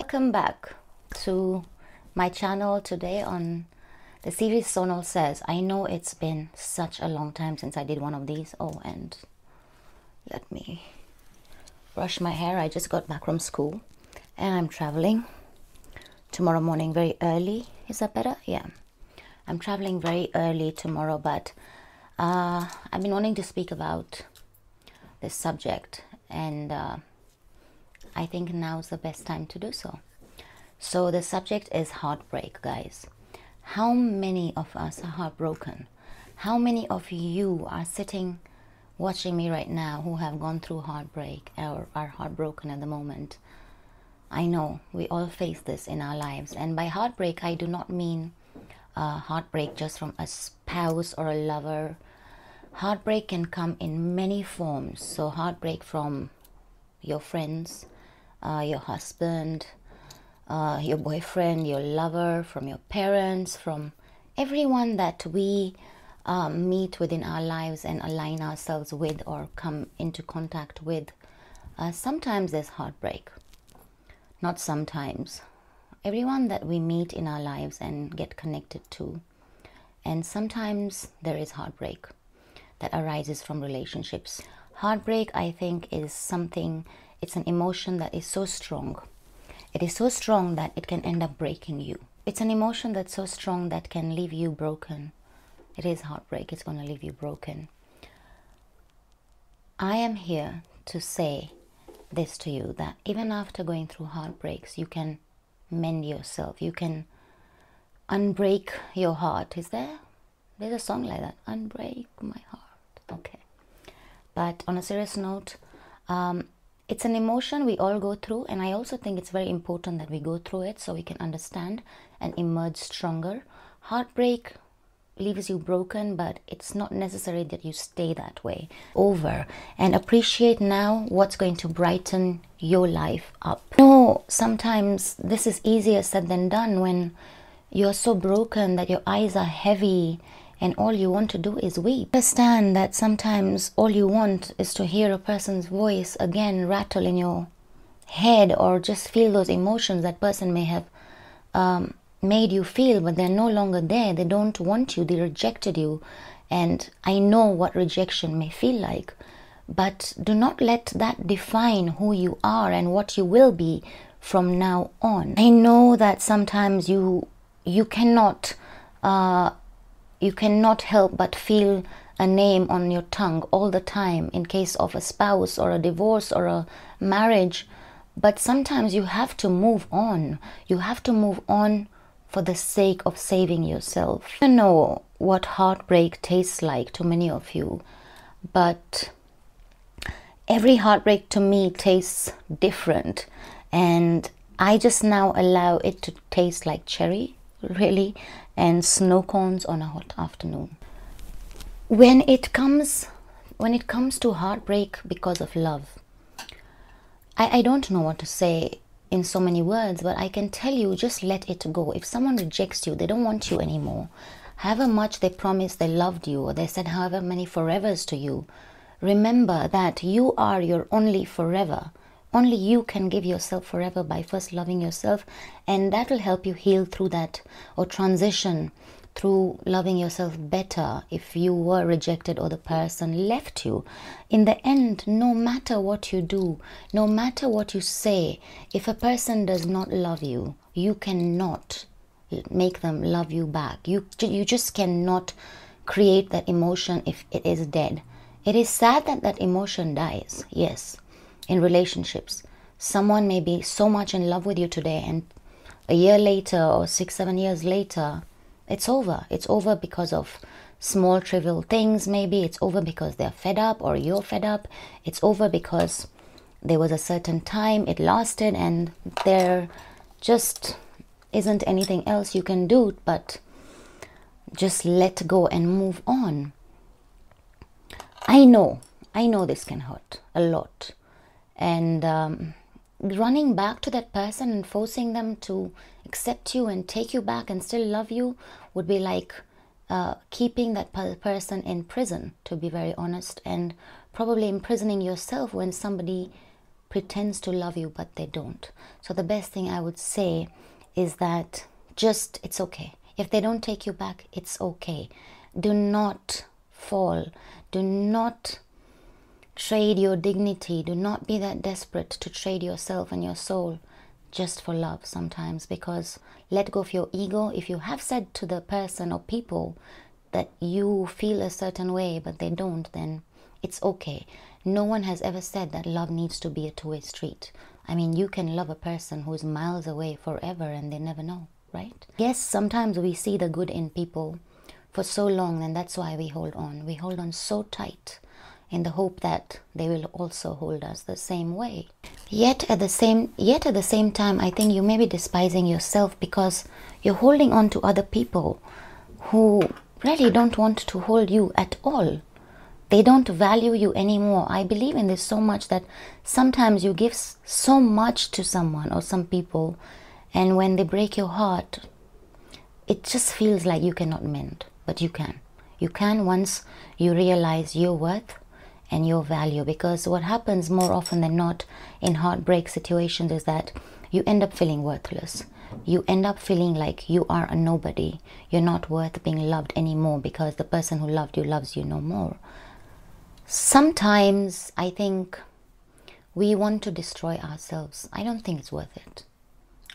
Welcome back to my channel today on the series Sonal Says. I know it's been such a long time since I did one of these. Oh, and let me brush my hair. I just got back from school and I'm traveling tomorrow morning very early. Is that better? Yeah. I'm traveling very early tomorrow, but I've been wanting to speak about this subject, and I think now's the best time to do so. So the subject is heartbreak, guys. How many of us are heartbroken? How many of you are sitting watching me right now who have gone through heartbreak or are heartbroken at the moment? I know we all face this in our lives, and by heartbreak I do not mean heartbreak just from a spouse or a lover. Heartbreak can come in many forms. So heartbreak from your friends, your husband, your boyfriend, your lover, from your parents, from everyone that we meet within our lives and align ourselves with or come into contact with. Sometimes there's heartbreak. Not sometimes. Everyone that we meet in our lives and get connected to. And sometimes there is heartbreak that arises from relationships. Heartbreak, I think, is something, it's an emotion that is so strong. It is so strong that it can end up breaking you. It's an emotion that's so strong that can leave you broken. It is heartbreak. It's going to leave you broken. I am here to say this to you, that even after going through heartbreaks, you can mend yourself. You can unbreak your heart. There's a song like that, Unbreak My Heart. Okay. But on a serious note, it's an emotion we all go through, and I also think it's very important that we go through it so we can understand and emerge stronger. Heartbreak leaves you broken, but it's not necessary that you stay that way over, and appreciate now what's going to brighten your life up. Sometimes this is easier said than done when you're so broken that your eyes are heavy and all you want to do is weep. Understand that sometimes all you want is to hear a person's voice again rattle in your head, or just feel those emotions that person may have made you feel, but they're no longer there. They don't want you. They rejected you. And I know what rejection may feel like, but do not let that define who you are and what you will be from now on. I know that sometimes you cannot help but feel a name on your tongue all the time in case of a spouse or a divorce or a marriage, but sometimes you have to move on. You have to move on for the sake of saving yourself. I know what heartbreak tastes like to many of you, but every heartbreak to me tastes different, and I just now allow it to taste like cherry, really, and snow cones on a hot afternoon. When it comes to heartbreak because of love, I don't know what to say in so many words, but I can tell you, just let it go. If someone rejects you, they don't want you anymore, however much they promised they loved you, or they said however many forevers to you, remember that you are your only forever. Only you can give yourself forever by first loving yourself, and that will help you heal through that, or transition through loving yourself better if you were rejected or the person left you. In the end, no matter what you do, no matter what you say, if a person does not love you, you cannot make them love you back. You just cannot create that emotion if it is dead. It is sad that that emotion dies, yes. In relationships, someone may be so much in love with you today, and a year later or 6-7 years later, it's over. It's over because of small trivial things. Maybe it's over because they're fed up or you're fed up. It's over because there was a certain time it lasted and there just isn't anything else you can do but just let go and move on. I know this can hurt a lot. And running back to that person and forcing them to accept you and take you back and still love you would be like keeping that person in prison, to be very honest, and probably imprisoning yourself when somebody pretends to love you, but they don't. So the best thing I would say is that just, it's okay. If they don't take you back, it's okay. Do not fall. Do not trade your dignity. Do not be that desperate to trade yourself and your soul just for love sometimes, because let go of your ego. If you have said to the person or people that you feel a certain way but they don't, then it's okay. No one has ever said that love needs to be a two-way street. I mean, you can love a person who's miles away forever and they never know, right? Yes, sometimes we see the good in people for so long, and that's why we hold on. We hold on so tight in the hope that they will also hold us the same way. Yet at the same time, I think you may be despising yourself because you're holding on to other people who really don't want to hold you at all. They don't value you anymore. I believe in this so much that sometimes you give so much to someone or some people, and when they break your heart, it just feels like you cannot mend. But you can. You can once you realize your worth and your value. Because what happens more often than not in heartbreak situations is that you end up feeling worthless. You end up feeling like you are a nobody. You're not worth being loved anymore because the person who loved you loves you no more. Sometimes I think we want to destroy ourselves. I don't think it's worth it.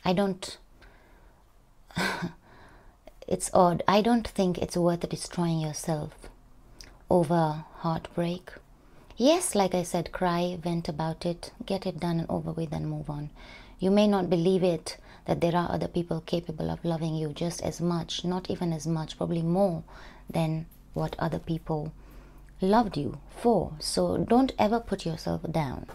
I don't... It's odd. I don't think it's worth destroying yourself over heartbreak. Yes, like I said, cry, vent about it, get it done and over with and move on. You may not believe it, that there are other people capable of loving you just as much, not even as much, probably more than what other people loved you for. So don't ever put yourself down.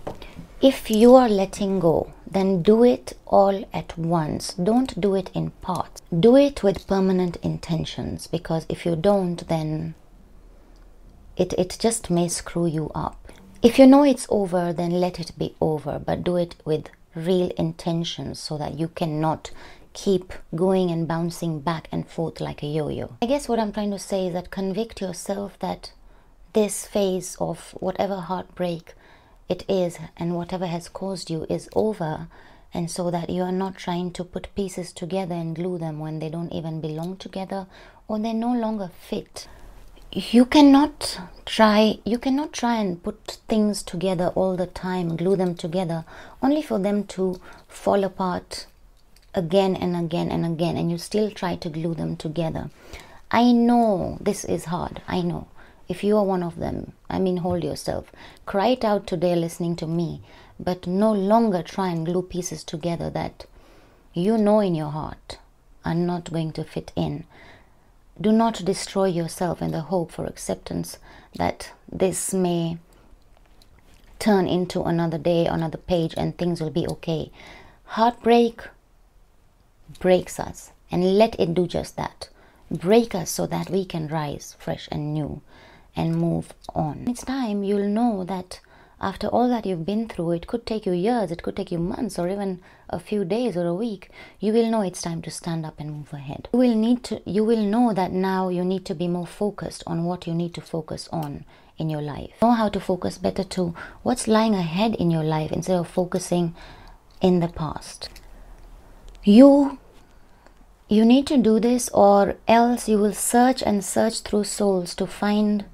If you are letting go, then do it all at once. Don't do it in parts. Do it with permanent intentions, because if you don't, then it just may screw you up. If you know it's over, then let it be over, but do it with real intentions so that you cannot keep going and bouncing back and forth like a yo-yo. I guess what I'm trying to say is that convict yourself that this phase of whatever heartbreak it is and whatever has caused you is over, and so that you are not trying to put pieces together and glue them when they don't even belong together or they're no longer fit. You cannot try and put things together all the time, glue them together, only for them to fall apart again and again and again, and you still try to glue them together. I know this is hard. I know. If you are one of them, I mean, hold yourself. Cry it out today listening to me, but no longer try and glue pieces together that you know in your heart are not going to fit in. Do not destroy yourself in the hope for acceptance that this may turn into another day, another page, and things will be okay. Heartbreak breaks us, and let it do just that. Break us so that we can rise fresh and new and move on. It's time you'll know that after all that you've been through, it could take you years, it could take you months, or even a few days or a week. You will know it's time to stand up and move ahead. You will know that now you need to be more focused on what you need to focus on in your life. Know how to focus better to what's lying ahead in your life instead of focusing in the past. You need to do this, or else you will search and search through souls to find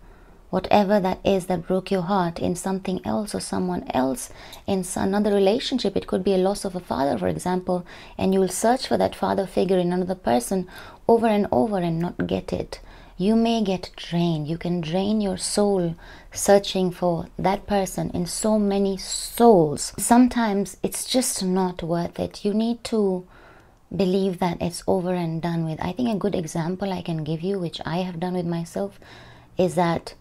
whatever that is that broke your heart in something else or someone else, in another relationship. It could be a loss of a father, for example, and you will search for that father figure in another person over and over and not get it. You may get drained. You can drain your soul searching for that person in so many souls. Sometimes it's just not worth it. You need to believe that it's over and done with. I think a good example I can give you, which I have done with myself, is that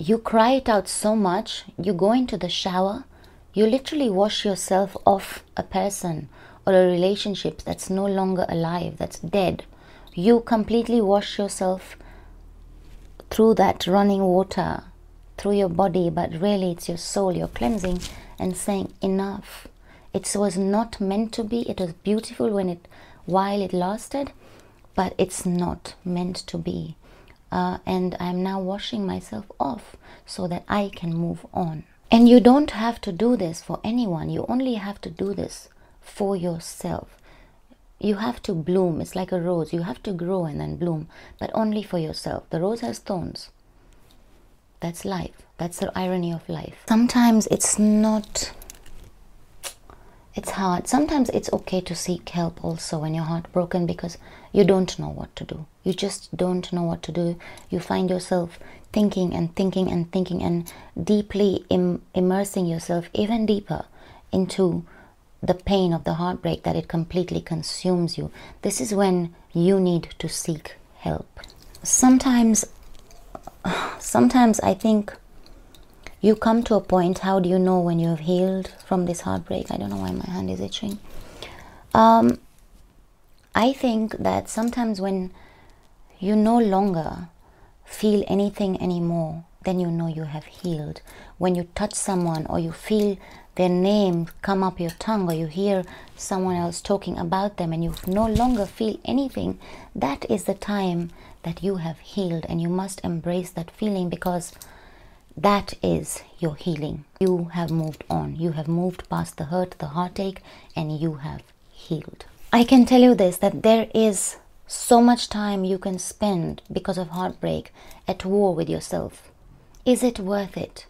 you cry it out so much, you go into the shower, you literally wash yourself off a person or a relationship that's no longer alive, that's dead. You completely wash yourself through that running water, through your body, but really it's your soul you're cleansing and saying enough. It was not meant to be. It was beautiful while it lasted, but it's not meant to be. And I'm now washing myself off so that I can move on. And you don't have to do this for anyone. You only have to do this for yourself. You have to bloom. It's like a rose. You have to grow and then bloom, but only for yourself. The rose has thorns. That's life. That's the irony of life. Sometimes it's hard. Sometimes it's okay to seek help also when you're heartbroken, because you don't know what to do. You just don't know what to do. You find yourself thinking and thinking and thinking and deeply immersing yourself even deeper into the pain of the heartbreak, that it completely consumes you. This is when you need to seek help. Sometimes I think you come to a point, how do you know when you have healed from this heartbreak? I don't know why my hand is itching. I think that sometimes when you no longer feel anything anymore, then you know you have healed. When you touch someone, or you feel their name come up your tongue, or you hear someone else talking about them and you no longer feel anything, that is the time that you have healed. And you must embrace that feeling, because that is your healing. You have moved on. You have moved past the hurt, the heartache, and you have healed. I can tell you this, that there is so much time you can spend because of heartbreak at war with yourself. Is it worth it?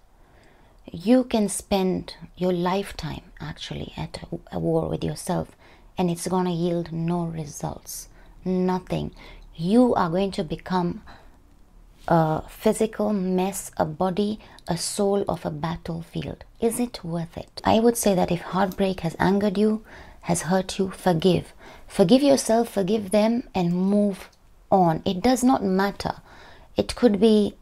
You can spend your lifetime actually at a war with yourself, and it's going to yield no results. Nothing. You are going to become a physical mess, a body, a soul of a battlefield. Is it worth it? I would say that if heartbreak has angered you, has hurt you, forgive. Forgive yourself, forgive them, and move on. It does not matter. It could be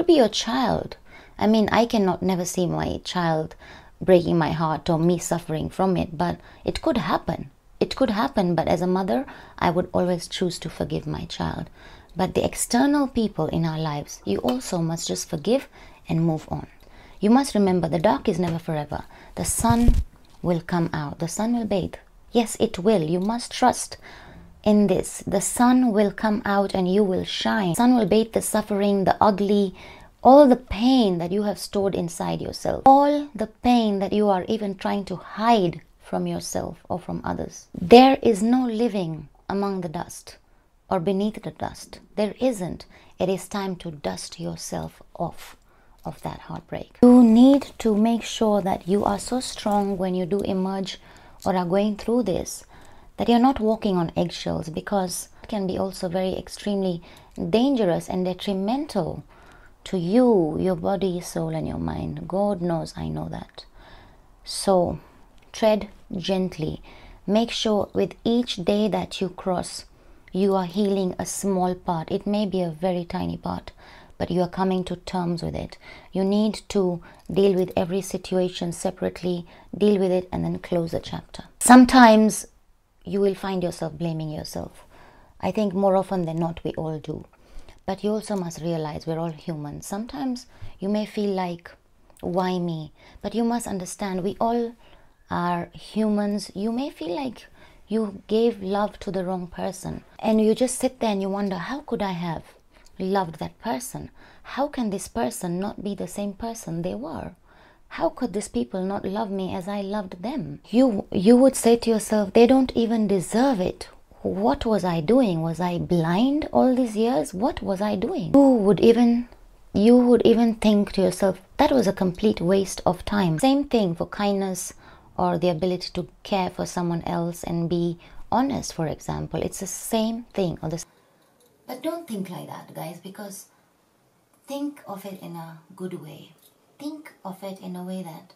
your child. I mean, I cannot never see my child breaking my heart or me suffering from it, but it could happen. It could happen, but as a mother, I would always choose to forgive my child. But the external people in our lives, you also must just forgive and move on. You must remember, the dark is never forever. The sun will come out. The sun will bathe. Yes, it will. You must trust in this. The sun will come out and you will shine. The sun will bathe the suffering, the ugly, all the pain that you have stored inside yourself. All the pain that you are even trying to hide from yourself or from others. There is no living among the dust or beneath the dust. There isn't. It is time to dust yourself off of that heartbreak. You need to make sure that you are so strong when you do emerge or are going through this, that you're not walking on eggshells, because it can be also very extremely dangerous and detrimental to you, your body, soul, and your mind. God knows I know that. So tread gently. Make sure with each day that you cross, you are healing a small part. It may be a very tiny part, but you are coming to terms with it. You need to deal with every situation separately, deal with it, and then close the chapter. Sometimes you will find yourself blaming yourself. I think more often than not we all do. But you also must realize we're all human. Sometimes you may feel like, why me? But you must understand, we all are humans. You may feel like you gave love to the wrong person, and you just sit there and you wonder, how could I have loved that person? How can this person not be the same person they were? How could these people not love me as I loved them? You would say to yourself, they don't even deserve it. What was I doing? Was I blind all these years? What was I doing? You would even think to yourself, that was a complete waste of time. Same thing for kindness or the ability to care for someone else and be honest, for example. It's the same thing. But don't think like that, guys, because think of it in a good way. Think of it in a way that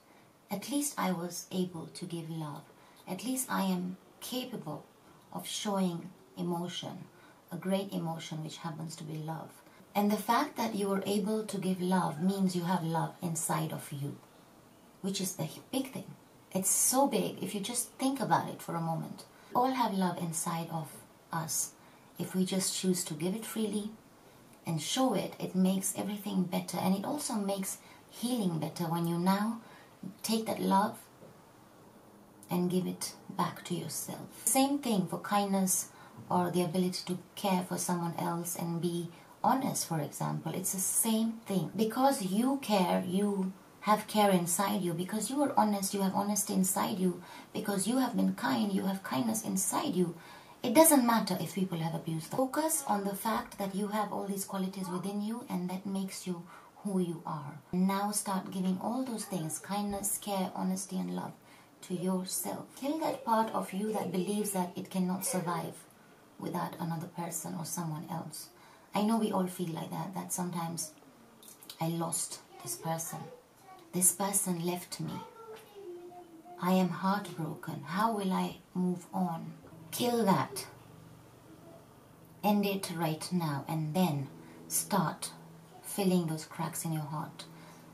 at least I was able to give love. At least I am capable of showing emotion, a great emotion which happens to be love. And the fact that you are able to give love means you have love inside of you, which is a big thing. It's so big if you just think about it for a moment. We all have love inside of us. If we just choose to give it freely and show it, it makes everything better. And it also makes healing better when you now take that love and give it back to yourself. Same thing for kindness or the ability to care for someone else and be honest, for example. It's the same thing. Because you care, you have care inside you, because you are honest, you have honesty inside you, because you have been kind, you have kindness inside you. It doesn't matter if people have abused them. Focus on the fact that you have all these qualities within you, and that makes you who you are. Now start giving all those things, kindness, care, honesty and love, to yourself. Kill that part of you that believes that it cannot survive without another person or someone else. I know we all feel like that, that sometimes I lost this person. This person left me. I am heartbroken. How will I move on? Kill that. End it right now, and then start filling those cracks in your heart.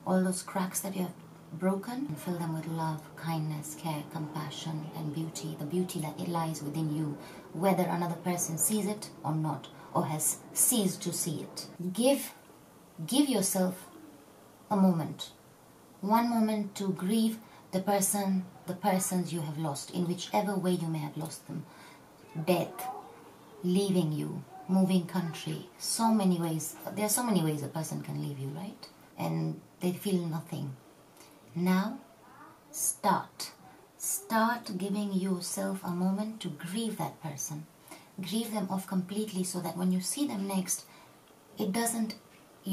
All those cracks that you have broken, and fill them with love, kindness, care, compassion and beauty. The beauty that it lies within you, whether another person sees it or not, or has ceased to see it. Give yourself a moment. One moment to grieve the persons you have lost, in whichever way you may have lost them. Death, leaving you, moving country, so many ways. There are so many ways a person can leave you, right? And they feel nothing. Now, start giving yourself a moment to grieve that person. Grieve them off completely, so that when you see them next, you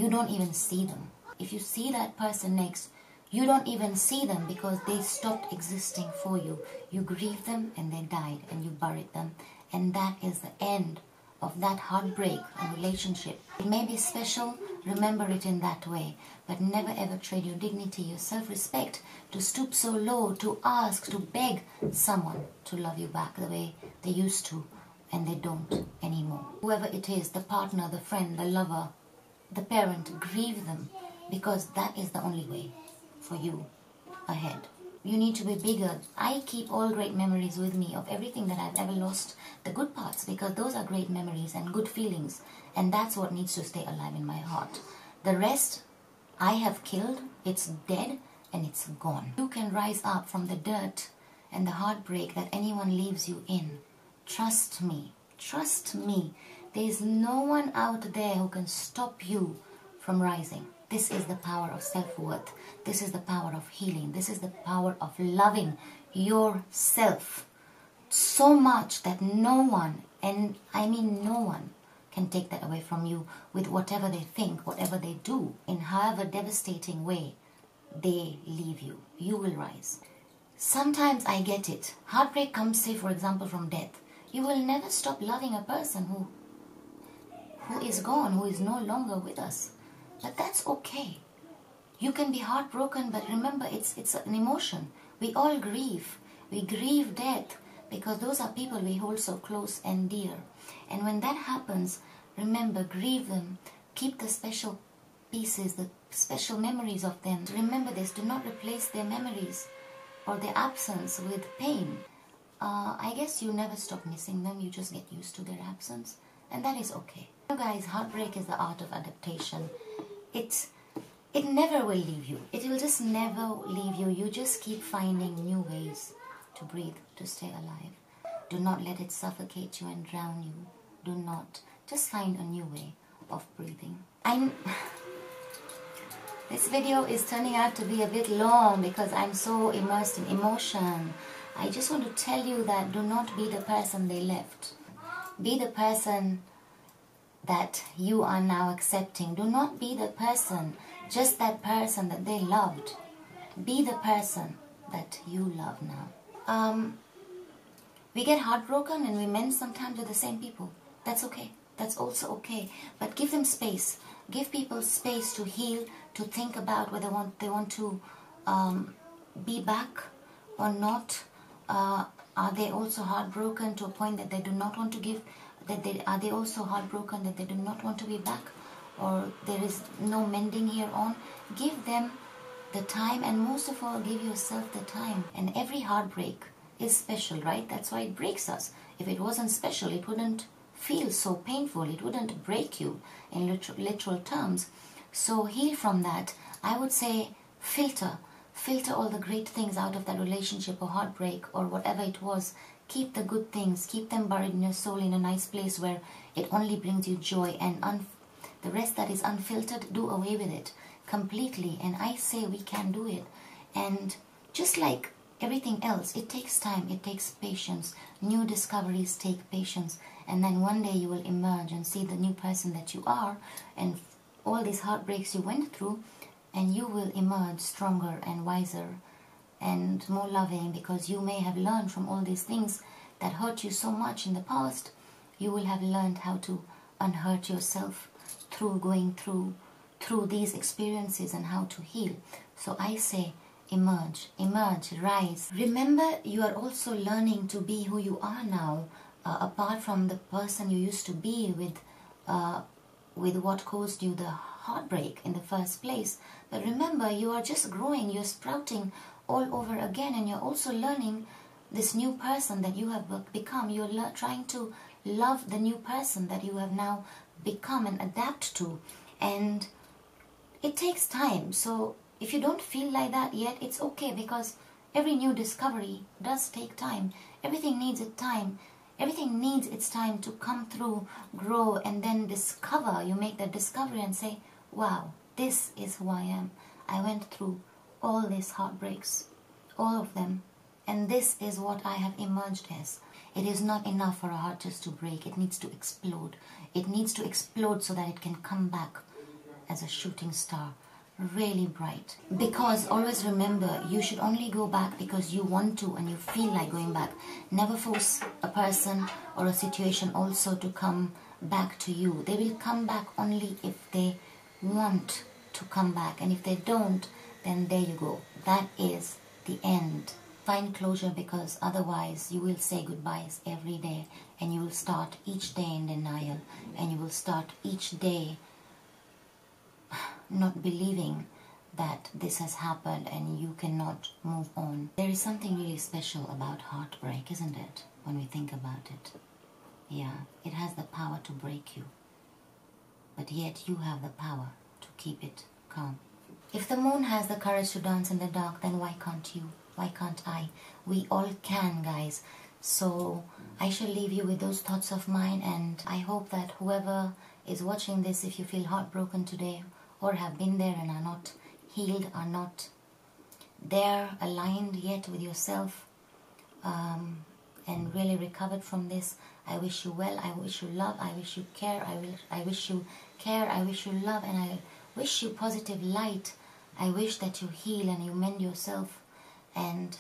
don't even see them. If you see that person next, you don't even see them, because they stopped existing for you. You grieved them and they died, and you buried them. And that is the end of that heartbreak and relationship. It may be special, remember it in that way, but never ever trade your dignity, your self-respect, to stoop so low, to ask, to beg someone to love you back the way they used to, and they don't anymore. Whoever it is, the partner, the friend, the lover, the parent, grieve them, because that is the only way for you ahead. You need to be bigger. I keep all great memories with me of everything that I've ever lost, the good parts, because those are great memories and good feelings, and that's what needs to stay alive in my heart. The rest I have killed, it's dead and it's gone. You can rise up from the dirt and the heartbreak that anyone leaves you in. Trust me, there is no one out there who can stop you from rising. This is the power of self-worth. This is the power of healing. This is the power of loving yourself so much that no one, and I mean no one, can take that away from you with whatever they think, whatever they do, in however devastating way they leave you. You will rise. Sometimes I get it. Heartbreak comes, say, for example, from death. You will never stop loving a person who is gone, who is no longer with us. But that's okay. You can be heartbroken, but remember, it's an emotion. We all grieve. We grieve death, because those are people we hold so close and dear. And when that happens, remember, grieve them. Keep the special pieces, the special memories of them. Remember this, do not replace their memories or their absence with pain. I guess you never stop missing them, you just get used to their absence, and that is okay. You guys, heartbreak is the art of adaptation. It never will leave you. It will just never leave you. You just keep finding new ways to breathe, to stay alive. Do not let it suffocate you and drown you. Do not. Just find a new way of breathing. This video is turning out to be a bit long because I'm so immersed in emotion. I just want to tell you that do not be the person they left. Be the person that you are now accepting. Do not be the person, just that person that they loved. Be the person that you love now. We get heartbroken and we mend sometimes with the same people. That's okay. That's also okay. But give them space. Give people space to heal, to think about whether they want to be back or not. Are they also heartbroken to a point that they do not want to give? Are they also heartbroken that they do not want to be back? Or there is no mending here on? Give them the time, and most of all, give yourself the time. And every heartbreak is special, right? That's why it breaks us. If it wasn't special, it wouldn't feel so painful. It wouldn't break you in literal terms. So heal from that. I would say filter all the great things out of that relationship or heartbreak or whatever it was. Keep the good things. Keep them buried in your soul in a nice place where it only brings you joy. And the rest that is unfiltered, do away with it. completely, and I say we can do it. And just like everything else, it takes time, it takes patience. New discoveries take patience, and then one day you will emerge and see the new person that you are, and all these heartbreaks you went through, and you will emerge stronger and wiser and more loving, because you may have learned from all these things that hurt you so much in the past. You will have learned how to unhurt yourself through going through these experiences, and how to heal. So I say, emerge, rise. Remember, you are also learning to be who you are now, apart from the person you used to be with what caused you the heartbreak in the first place. But remember, you are just growing, you're sprouting all over again, and you're also learning this new person that you have become. You're trying to love the new person that you have now become and adapt to. And it takes time. So if you don't feel like that yet, it's okay, because every new discovery does take time. Everything needs its time. Everything needs its time to come through, grow, and then discover. You make that discovery and say, wow, this is who I am. I went through all these heartbreaks, all of them, and this is what I have emerged as. It is not enough for a heart just to break. It needs to explode. It needs to explode so that it can come back as a shooting star, really bright. Because always remember, you should only go back because you want to and you feel like going back. Never force a person or a situation also to come back to you. They will come back only if they want to come back, and if they don't, then there you go. That is the end. Find closure, because otherwise you will say goodbyes every day, and you will start each day in denial, and you will start each day not believing that this has happened and you cannot move on. There is something really special about heartbreak, isn't it, when we think about it? Yeah, it has the power to break you, but yet you have the power to keep it calm. If the moon has the courage to dance in the dark, then why can't you? Why can't I? We all can, guys. So I shall leave you with those thoughts of mine, and I hope that whoever is watching this, if you feel heartbroken today or have been there and are not healed, are not there aligned yet with yourself, and really recovered from this, I wish you well. I wish you love. I wish you care. I wish you care. I wish you love, and I wish you positive light. I wish that you heal and you mend yourself, and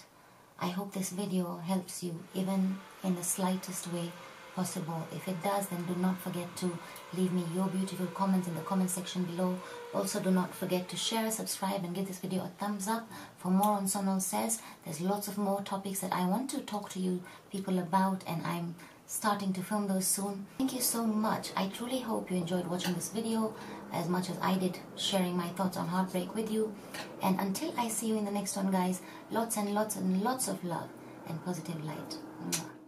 I hope this video helps you even in the slightest way possible. If it does, then do not forget to leave me your beautiful comments in the comment section below. Also, do not forget to share, subscribe, and give this video a thumbs up. For more on Sonal Says, there's lots of more topics that I want to talk to you people about, and I'm starting to film those soon. Thank you so much. I truly hope you enjoyed watching this video as much as I did sharing my thoughts on heartbreak with you. And until I see you in the next one, guys, lots and lots and lots of love and positive light. Mwah.